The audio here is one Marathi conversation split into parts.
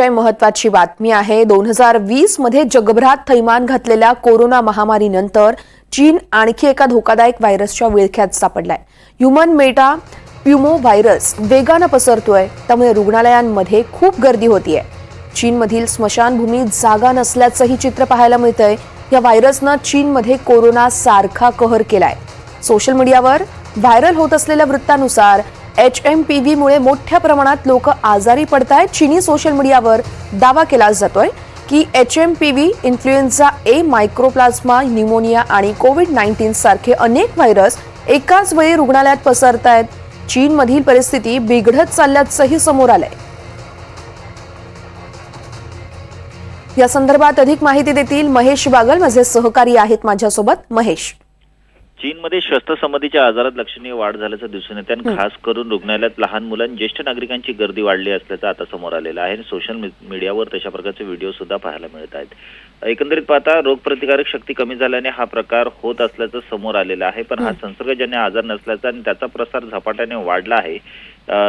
महत्वाची बातमी आहे। 2020 मध्ये जगभरात थैमान घातलेल्या कोरोना महामारीनंतर चीन आणखी एका धोकादायक व्हायरसच्या विळख्यात सापडलाय। ह्यूमन मेटा प्युमो व्हायरस वेगाने पसरतोय, त्यामुळे रुग्णालयांमध्ये खूप गर्दी होतीये। चीनमधील स्मशानभूमीत जागा नसल्याचंही चित्र पाहायला मिळतंय। या व्हायरसनं चीनमध्ये कोरोना सारखा कहर केलाय। सोशल मीडियावर व्हायरल होत असलेल्या वृत्तानुसार HMPV मुळे मोठ्या प्रमाणात लोक आजारी पडतायत। चीनी सोशल मीडियावर दावा केला जातोय की HMPV, इन्फ्लुएन्झा A, मायक्रोप्लाझ्मा, न्यूमोनिया आणि कोविड-19 सारखे अनेक व्हायरस एकाच वेळी रुग्णालयात पसरतायत। चीनमधील परिस्थिती बिघडत चालल्याचंही समोर आलंय। या संदर्भात अधिक माहिती देतील महेश बागल, माझे सहकारी आहेत माझ्यासोबत। महेश, चीनमध्ये श्वसनसंबंधीच्या आजारात लक्षणीय वाढ झाल्याचं दिसून येते आणि खास करून रुग्णालयात लहान मुलं, ज्येष्ठ नागरिकांची गर्दी वाढली असल्याचं आता समोर आलेलं आहे। सोशल मीडियावर तशा प्रकारचे व्हिडिओ सुद्धा पाहायला मिळत आहेत। एकंदरीत पाहता रोगप्रतिकारक शक्ती कमी झाल्याने हा प्रकार होत असल्याचं समोर आलेलं आहे, पण हा संसर्गजन्य आजार नसल्याचा आणि त्याचा प्रसार झपाट्याने वाढला आहे।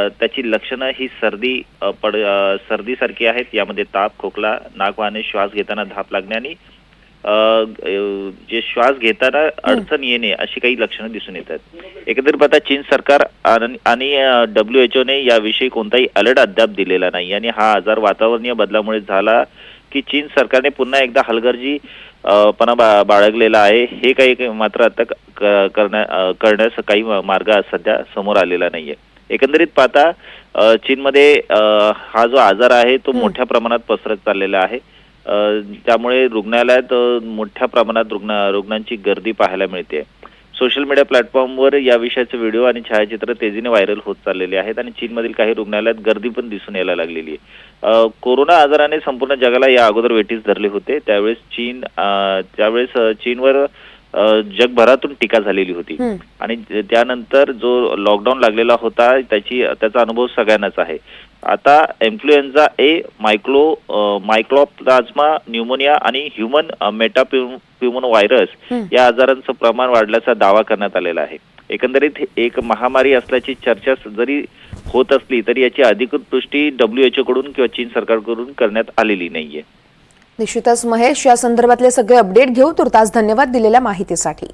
त्याची लक्षणं ही सर्दीसारखी आहेत। यामध्ये ताप, खोकला, नाक वाहणे, श्वास घेताना धाप लागणे आणि जे श्वास घेताना अडचण येणे अशी काही लक्षणं दिसून येतात। एकंदरीत पाहता चीन सरकार आणि WHO ने याविषयी कोणताही अलर्ट अद्याप दिलेला नाही आणि हा आजार वातावरणीय बदलामुळे झाला की चीन सरकारने पुन्हा एकदा हलगर्जीपणा बाळगलेला आहे। हे काही मात्र आता करण्यास काही मार्ग सध्या समोर आलेला नाहीये। एकंदरीत पाहता चीनमध्ये हा जो आजार आहे तो मोठ्या प्रमाणात पसरत चाललेला आहे। त्यामुळे रुग्णालयात मोठ्या प्रमाणात रुग्णांची गर्दी पाहायला मिळते। सोशल मीडिया प्लॅटफॉर्मवर या विषयाचे व्हिडिओ आणि छायाचित्र तेजीने व्हायरल होत चाललेले आहेत आणि चीनमधील काही रुग्णालयात गर्दी पण दिसून यायला लागलेली आहे। कोरोना आजाराने संपूर्ण जगाला या अगोदर वेठीस धरले होते। त्यावेळेस चीनवर जगभरातून टीका झालेली होती आणि त्यानंतर जो लॉकडाऊन लागलेला होता त्याचा अनुभव सगळ्यांनाच आहे। आता इन्फ्लुएन्झा A, मायक्रोप्लाझ्मा, न्यूमोनिया आणि ह्यूमन मेटाप्युमो व्हायरस या आजारांचं प्रमाण वाढल्याचा दावा करण्यात आलेला आहे। एकंदरीत एक महामारी असल्याची चर्चा जरी होत असली तरी याची अधिकृत पुष्टी WHO कडून किंवा चीन सरकारकडून करण्यात आलेली नाहीये। निश्चितच महेश, या संदर्भातले सगळे अपडेट घेऊ। तुर्तास धन्यवाद दिलेल्या माहितीसाठी।